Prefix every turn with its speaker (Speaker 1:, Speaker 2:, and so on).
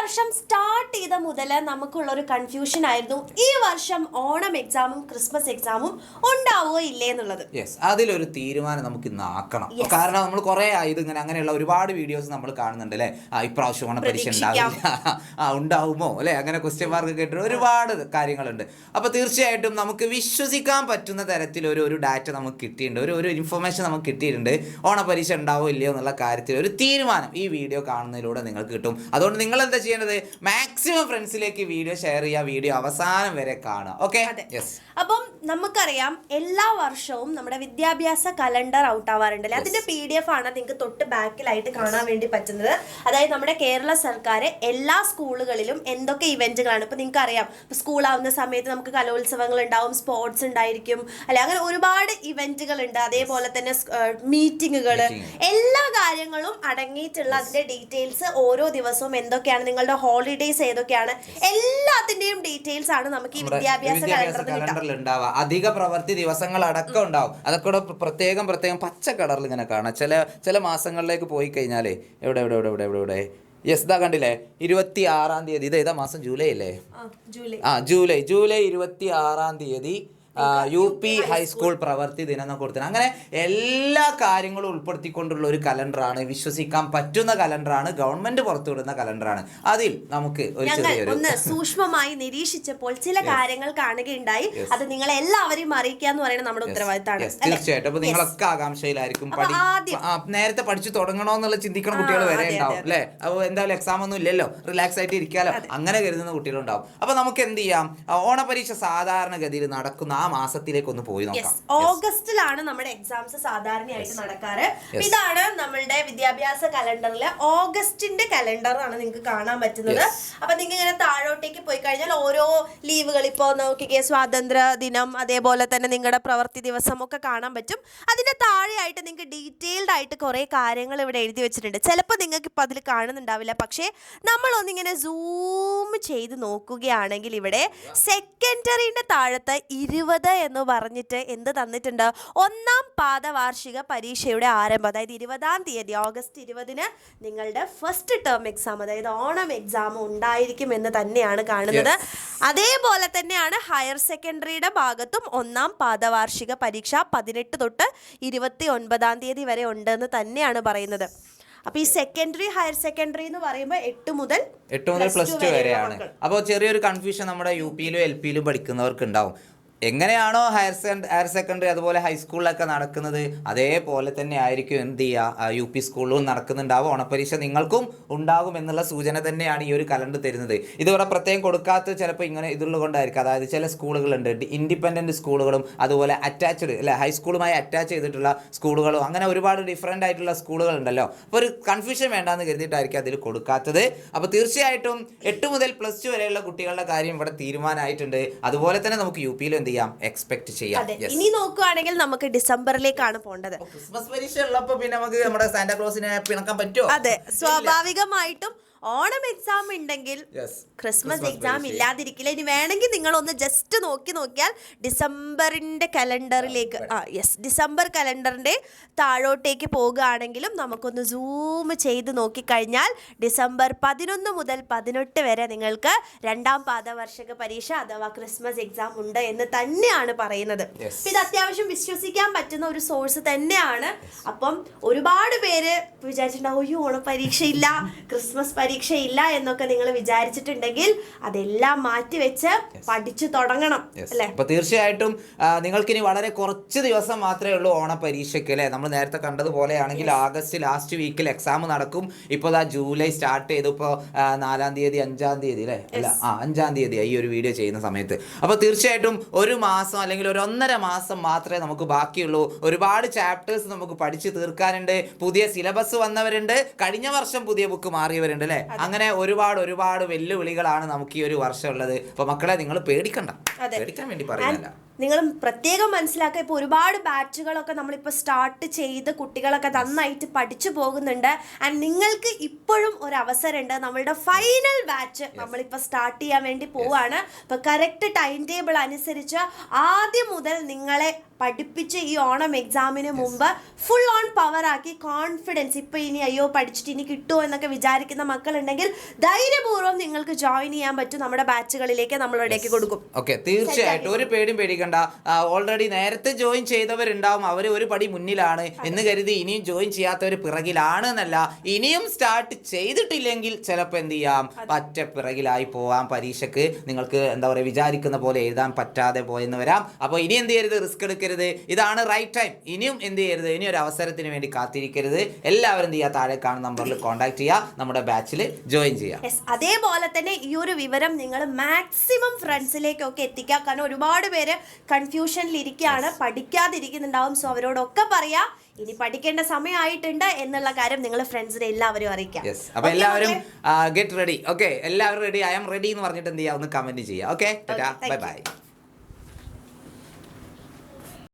Speaker 1: വർഷം സ്റ്റാർട്ട് ചെയ്ത മുതൽ നമുക്കുള്ള ഒരു കൺഫ്യൂഷൻ ആയിരുന്നു ഈ വർഷം ഓണം എക്സാമും ക്രിസ്മസ് എക്സാമും ഉണ്ടാവോ ഇല്ലേ എന്നുള്ളത്.
Speaker 2: യെസ്, അതിലൊരു തീരുമാനം നമുക്ക് ഇന്ന് ആക്കണം. കാരണം നമ്മൾ കുറെ ഇങ്ങനെ അങ്ങനെയുള്ള ഒരുപാട് വീഡിയോസ് നമ്മൾ കാണുന്നുണ്ട് അല്ലേ. ഇപ്രാവശ്യം ഓണ പരീക്ഷ ഉണ്ടാവില്ല, ഉണ്ടാവുമോ അല്ലെ, അങ്ങനെ ക്വസ്റ്റ്യൻ മാർക്ക് കേട്ടിട്ട് ഒരുപാട് കാര്യങ്ങളുണ്ട്. അപ്പൊ തീർച്ചയായിട്ടും നമുക്ക് വിശ്വസിക്കാൻ പറ്റുന്ന തരത്തിൽ ഒരു ഡാറ്റ നമുക്ക് കിട്ടിയിട്ടുണ്ട്, ഒരു ഇൻഫർമേഷൻ നമുക്ക് കിട്ടിയിട്ടുണ്ട്. ഓണ പരീക്ഷ ഉണ്ടാവോ ഇല്ലയോ എന്നുള്ള കാര്യത്തിൽ ഒരു തീരുമാനം ഈ വീഡിയോ കാണുന്നതിലൂടെ നിങ്ങൾക്ക് കിട്ടും. അതുകൊണ്ട് നിങ്ങൾ എന്താ ചെയ്യേണ്ടത്, മാക്സിമം ഫ്രണ്ട്സിലേക്ക് വീഡിയോ ഷെയർ ചെയ്യുക, വീഡിയോ അവസാനം വരെ കാണുക. ഓക്കെ.
Speaker 1: അപ്പം നമുക്കറിയാം എല്ലാ വർഷവും നമ്മുടെ വിദ്യാഭ്യാസ കലണ്ടർ ഔട്ട് ആവാറുണ്ടല്ലേ, അതിന്റെ PDF ആണ് നിങ്ങൾക്ക് തൊട്ട് ബാക്കിലായിട്ട് കാണാൻ വേണ്ടി പറ്റുന്നത്. അതായത് നമ്മുടെ കേരള സർക്കാർ എല്ലാ സ്കൂളുകളിലും എന്തൊക്കെ ഇവന്റുകളാണ് ഇപ്പൊ നിങ്ങൾക്ക് അറിയാം. ഇപ്പൊ സ്കൂളാവുന്ന സമയത്ത് നമുക്ക് കലോത്സവങ്ങൾ ഉണ്ടാവും, സ്പോർട്സ് ഉണ്ടായിരിക്കും അല്ലെ, അങ്ങനെ ഒരുപാട് ഇവന്റുകൾ ഉണ്ട്. അതേപോലെ തന്നെ മീറ്റിങ്ങുകൾ, എല്ലാ കാര്യങ്ങളും അടങ്ങിയിട്ടുള്ള അതിന്റെ ഡീറ്റെയിൽസ് ഓരോ ദിവസവും എന്തൊക്കെയാണ്, നിങ്ങളുടെ ഹോളിഡേയ്സ് ഏതൊക്കെയാണ്, എല്ലാത്തിന്റെയും ഡീറ്റെയിൽസ് ആണ് നമുക്ക് ഈ വിദ്യാഭ്യാസ കലണ്ടറിൽ
Speaker 2: ഉണ്ടാവുക. അധിക പ്രവൃത്തി ദിവസങ്ങൾ അടക്കം ഉണ്ടാവും. അതൊക്കെ പ്രത്യേകം പച്ച കളറിൽ ഇങ്ങനെ കാണാം. ചില മാസങ്ങളിലേക്ക് പോയി കഴിഞ്ഞാലേ എവിടെ യെസ് ദാ കണ്ടില്ലേ, 26-ാം തീയതി, ഇത് ഏതാ മാസം, ജൂലൈ അല്ലേ? ജൂലൈ 26-ാം തീയതി UP ഹൈസ്കൂൾ പ്രവൃത്തി ദിനം എന്നൊക്കെ കൊടുത്തത്. അങ്ങനെ എല്ലാ കാര്യങ്ങളും ഉൾപ്പെടുത്തിക്കൊണ്ടുള്ള ഒരു കലണ്ടറാണ്, വിശ്വസിക്കാൻ പറ്റുന്ന കലണ്ടറാണ്, ഗവൺമെന്റ് പുറത്തുവിടുന്ന കലണ്ടറാണ്. അതിൽ നമുക്ക്
Speaker 1: ഒന്ന് സൂക്ഷ്മമായി നിരീക്ഷിച്ചപ്പോൾ ചില കാര്യങ്ങൾ കാണുകയുണ്ടായി. അത് നിങ്ങളെ എല്ലാവരെയും അറിയിക്കുക എന്ന് പറയുന്നത് നമ്മുടെ ഉത്തരവാദിത്തമാണ്.
Speaker 2: തീർച്ചയായിട്ടും. അപ്പൊ നിങ്ങളൊക്കെ ആകാംക്ഷയിലായിരിക്കും, നേരത്തെ പഠിച്ചു തുടങ്ങണോന്നുള്ള ചിന്തിക്കുന്ന കുട്ടികൾ വരെ ഉണ്ടാവും അല്ലെ. അപ്പൊ എന്തായാലും എക്സാം ഒന്നും ഇല്ലല്ലോ, റിലാക്സ് ആയിട്ട് ഇരിക്കാലോ, അങ്ങനെ കരുതുന്ന കുട്ടികളുണ്ടാവും. അപ്പൊ നമുക്ക് എന്ത് ചെയ്യാം, ഓണപരീക്ഷ സാധാരണഗതിയിൽ നടക്കുന്ന ആ മാസത്തിലേക്ക് ഒന്ന് പോയി നോക്കാം.
Speaker 1: ഓഗസ്റ്റിലാണ് നമ്മുടെ എക്സാംസ് സാധാരണയായിട്ട് നടക്കാറ്. ഇതാണ് നമ്മളുടെ വിദ്യാഭ്യാസ കലണ്ടറിലെ ഓഗസ്റ്റിന്റെ കലണ്ടർ ആണ് നിങ്ങൾക്ക് കാണാൻ പറ്റുന്നത്. അപ്പൊ നിങ്ങൾ ഇങ്ങനെ താഴോട്ടേക്ക് പോയി കഴിഞ്ഞാൽ ഓരോ ലീവുകൾ ഇപ്പോ നോക്കിക്കേ, സ്വാതന്ത്ര്യ ദിനം, അതേപോലെ തന്നെ നിങ്ങളുടെ പ്രവൃത്തി ദിവസം ഒക്കെ കാണാൻ പറ്റും. അതിന്റെ താഴെയായിട്ട് നിങ്ങൾക്ക് ഡീറ്റെയിൽഡ് ആയിട്ട് കുറെ കാര്യങ്ങൾ ഇവിടെ എഴുതി വെച്ചിട്ടുണ്ട്. ചിലപ്പോൾ നിങ്ങൾക്ക് ഇപ്പൊ അതിൽ കാണുന്നുണ്ടാവില്ല, പക്ഷേ നമ്മളൊന്നിങ്ങനെ സൂം ചെയ്ത് നോക്കുകയാണെങ്കിൽ ഇവിടെ സെക്കൻഡറിന്റെ താഴത്ത് 20 എന്ന് പറഞ്ഞിട്ട് എന്ത് തന്നിട്ടുണ്ട്, ഒന്നാം പാദവാർഷിക പരീക്ഷയുടെ ആരംഭം, അതായത് 20-ാം തീയതി ഓഗസ്റ്റ് 20-ന് നിങ്ങളുടെ ഫസ്റ്റ് ടേം എക്സാം, അതായത് ഓണം എക്സാം ഉണ്ടായിരിക്കും എന്ന് തന്നെയാണ് കാണുന്നത്. അതേപോലെ തന്നെയാണ് ഹയർ സെക്കൻഡറിയുടെ ഭാഗത്തും ഒന്നാം പാദവാർഷിക പരീക്ഷ 18 തൊട്ട് 29-ാം തീയതി വരെ ഉണ്ടെന്ന് തന്നെയാണ് പറയുന്നത്. അപ്പൊ ഈ സെക്കൻഡറി ഹയർ സെക്കൻഡറി എന്ന് പറയുമ്പോൾ 8 മുതൽ
Speaker 2: +2 വരെയാണ്. അപ്പോൾ ചെറിയൊരു കൺഫ്യൂഷൻ നമ്മുടെ UPയിലും LPയിലും പഠിക്കുന്നവർക്ക് ഉണ്ടാവും. എങ്ങനെയാണോ ഹയർ സെക്കൻഡറി അതുപോലെ ഹൈസ്കൂളിലൊക്കെ നടക്കുന്നത്, അതേപോലെ തന്നെ ആയിരിക്കും എന്ത് ചെയ്യുക UP സ്കൂളിലും നടക്കുന്നുണ്ടാവും. ഓണപ്പരീക്ഷ നിങ്ങൾക്കും ഉണ്ടാകും എന്നുള്ള സൂചന തന്നെയാണ് ഈ ഒരു കലണ്ടർ തരുന്നത്. ഇതിവിടെ പ്രത്യേകം കൊടുക്കാത്ത ചിലപ്പോൾ ഇങ്ങനെ ഇതുള്ളത് കൊണ്ടായിരിക്കും. അതായത് ചില സ്കൂളുകളുണ്ട്, ഇൻഡിപെൻഡൻറ്റ് സ്കൂളുകളും അതുപോലെ അറ്റാച്ച്ഡ് അല്ലെ, ഹൈസ്കൂളുമായി അറ്റാച്ച് ചെയ്തിട്ടുള്ള സ്കൂളുകളും, അങ്ങനെ ഒരുപാട് ഡിഫറൻ്റ് ആയിട്ടുള്ള സ്കൂളുകളുണ്ടല്ലോ. അപ്പോൾ ഒരു കൺഫ്യൂഷൻ വേണ്ടാന്ന് കരുതിയിട്ടായിരിക്കും അതിൽ കൊടുക്കാത്തത്. അപ്പോൾ തീർച്ചയായിട്ടും 8 മുതൽ +2 വരെയുള്ള കുട്ടികളുടെ കാര്യം ഇവിടെ തീരുമാനമായിട്ടുണ്ട്. അതുപോലെ തന്നെ നമുക്ക് UPയിലും എക്സ്പെക്ട് ചെയ്യാം.
Speaker 1: ഇനി നോക്കുകയാണെങ്കിൽ നമുക്ക് ഡിസംബറിലേക്കാണ് പോകേണ്ടത്.
Speaker 2: ക്രിസ്മസ് പരീക്ഷ ഉള്ളപ്പോൾ പിന്നെ നമുക്ക് നമ്മുടെ സാന്റാക്ലോസിനെ പിണക്കാൻ പറ്റുമോ?
Speaker 1: അതെ, സ്വാഭാവികമായിട്ടും ഓണം എക്സാം ഉണ്ടെങ്കിൽ ക്രിസ്മസ് എക്സാം ഇല്ലാതിരിക്കില്ല. ഇനി വേണമെങ്കിൽ നിങ്ങൾ ഒന്ന് ജസ്റ്റ് നോക്കിയാൽ ഡിസംബറിന്റെ കലണ്ടറിലേക്ക് ഡിസംബർ കലണ്ടറിന്റെ താഴോട്ടേക്ക് പോകുകയാണെങ്കിലും നമുക്കൊന്ന് സൂം ചെയ്ത് നോക്കിക്കഴിഞ്ഞാൽ ഡിസംബർ 11 മുതൽ 18 വരെ നിങ്ങൾക്ക് 2-ാം പാദവാർഷിക പരീക്ഷ അഥവാ ക്രിസ്മസ് എക്സാം ഉണ്ട് എന്ന് തന്നെയാണ് പറയുന്നത്. ഇത് അത്യാവശ്യം വിശ്വസിക്കാൻ പറ്റുന്ന ഒരു സോഴ്സ് തന്നെയാണ്. അപ്പം ഒരുപാട് പേര് വിചാരിച്ചിട്ടുണ്ടാവും, അയ്യോ ഓണ പരീക്ഷയില്ല, ക്രിസ്മസ് പരീക്ഷയില്ല എന്നൊക്കെ നിങ്ങൾ വിചാരിച്ചിട്ടുണ്ടെങ്കിൽ അതെല്ലാം മാറ്റിവെച്ച് പഠിച്ചു തുടങ്ങണം അല്ലേ.
Speaker 2: അപ്പൊ തീർച്ചയായിട്ടും നിങ്ങൾക്കിനി വളരെ കുറച്ച് ദിവസം മാത്രമേ ഉള്ളൂ ഓണ പരീക്ഷയ്ക്ക് അല്ലേ. നമ്മൾ നേരത്തെ കണ്ടതുപോലെയാണെങ്കിൽ ആഗസ്റ്റ് ലാസ്റ്റ് വീക്കിൽ എക്സാം നടക്കും. ഇപ്പോൾ ജൂലൈ സ്റ്റാർട്ട് ചെയ്തു, ഇപ്പോൾ 4-ാം തീയതി 5-ാം തീയതി അല്ലേ, അല്ല 5-ാം തീയതി ഈ ഒരു വീഡിയോ ചെയ്യുന്ന സമയത്ത്. അപ്പോൾ തീർച്ചയായിട്ടും ഒരു മാസം അല്ലെങ്കിൽ ഒരു 1.5 മാസം മാത്രമേ നമുക്ക് ബാക്കിയുള്ളൂ. ഒരുപാട് ചാപ്റ്റേഴ്സ് നമുക്ക് പഠിച്ചു തീർക്കാനുണ്ട്. പുതിയ സിലബസ് വന്നവരുണ്ട്, കഴിഞ്ഞ വർഷം പുതിയ ബുക്ക് മാറിയവരുണ്ട് അല്ലേ. അങ്ങനെ ഒരുപാട് വെല്ലുവിളികളാണ് നമുക്ക് ഈ ഒരു വർഷം ഉള്ളത്. അപ്പോൾ മക്കളെ നിങ്ങൾ പേടിക്കണ്ട. പേടിക്കാൻ വേണ്ടി പറയുന്നില്ല.
Speaker 1: നിങ്ങൾ പ്രത്യേകം മനസ്സിലാക്കുക, ഇപ്പോൾ ഒരുപാട് ബാച്ചുകളൊക്കെ നമ്മളിപ്പോൾ സ്റ്റാർട്ട് ചെയ്ത് കുട്ടികളൊക്കെ നന്നായിട്ട് പഠിച്ചു പോകുന്നുണ്ട്. ആൻഡ് നിങ്ങൾക്ക് ഇപ്പോഴും ഒരു അവസരമുണ്ട്. നമ്മളുടെ ഫൈനൽ ബാച്ച് നമ്മളിപ്പോൾ സ്റ്റാർട്ട് ചെയ്യാൻ വേണ്ടി പോവാണ്. അപ്പോൾ കറക്റ്റ് ടൈം ടേബിൾ അനുസരിച്ച് ആദ്യം മുതൽ നിങ്ങളെ പഠിപ്പിച്ച് ഈ ഓണം എക്സാമിന് മുമ്പ് ഫുൾ ഓൺ പവർ ആക്കി കോൺഫിഡൻസ്, ഇപ്പൊ ഇനി അയ്യോ പഠിച്ചിട്ട് ഇനി കിട്ടുമോ എന്നൊക്കെ വിചാരിക്കുന്ന മക്കളുണ്ടെങ്കിൽ ധൈര്യപൂർവ്വം നിങ്ങൾക്ക് ജോയിൻ ചെയ്യാൻ പറ്റും. നമ്മുടെ ബാച്ചുകളിലേക്ക് നമ്മളിവിടേക്ക് കൊടുക്കും.
Speaker 2: ഓക്കെ, തീർച്ചയായിട്ടും ഒരു പേടിയും പേടിക്കണ്ട. ഓൾറെഡി നേരത്തെ ജോയിൻ ചെയ്തവരുണ്ടാവും, അവർ ഒരു പടി മുന്നിലാണ് എന്ന് കരുതി ഇനിയും ജോയിൻ ചെയ്യാത്തവർ പിറകിലാണ് എന്നല്ല. ഇനിയും സ്റ്റാർട്ട് ചെയ്തിട്ടില്ലെങ്കിൽ ചിലപ്പോൾ എന്ത് ചെയ്യാം, പറ്റ പിറകിലായി പോവാം. പരീക്ഷക്ക് നിങ്ങൾക്ക് എന്താ പറയുക, വിചാരിക്കുന്ന പോലെ എഴുതാൻ പറ്റാതെ പോയെന്ന് വരാം. അപ്പോൾ ഇനി എന്ത് ചെയ്യരുത്, റിസ്ക് എടുക്കരുത്. ഇതാണ് റൈറ്റ് ടൈം. ഇനിയും എന്ത് ചെയ്യരുത്, ഇനി ഒരു അവസരത്തിന് വേണ്ടി കാത്തിരിക്കരുത്. എല്ലാവരും എന്ത് ചെയ്യുക, താഴെ കാണുന്ന നമ്പറിൽ കോൺടാക്ട് ചെയ്യുക, നമ്മുടെ ബാച്ചിൽ ജോയിൻ ചെയ്യുക.
Speaker 1: അതേപോലെ തന്നെ ഈ ഒരു വിവരം നിങ്ങൾ മാക്സിമം ഫ്രണ്ട്സിലേക്കൊക്കെ എത്തിക്കുക. കാരണം ഒരുപാട് പേര് കൺഫ്യൂഷനിൽ ഇരിക്കുകയാണ്, പഠിക്കാതിരിക്കുന്നുണ്ടാവും. സോ അവരോടൊക്കെ പറയാ ഇനി പഠിക്കേണ്ട സമയമായിട്ടുണ്ട് എന്നുള്ള കാര്യം നിങ്ങൾ ഫ്രണ്ട്സിനെ എല്ലാവരും അറിയിക്കാം.
Speaker 2: അപ്പൊ എല്ലാവരും ഗെറ്റ് റെഡി. ഓക്കെ, എല്ലാവരും റെഡി, ഐ ആം റെഡി എന്ന് പറഞ്ഞിട്ട് എന്ത് ചെയ്യുക, ഒന്ന് കമന്റ് ചെയ്യുക. Okay, bye bye.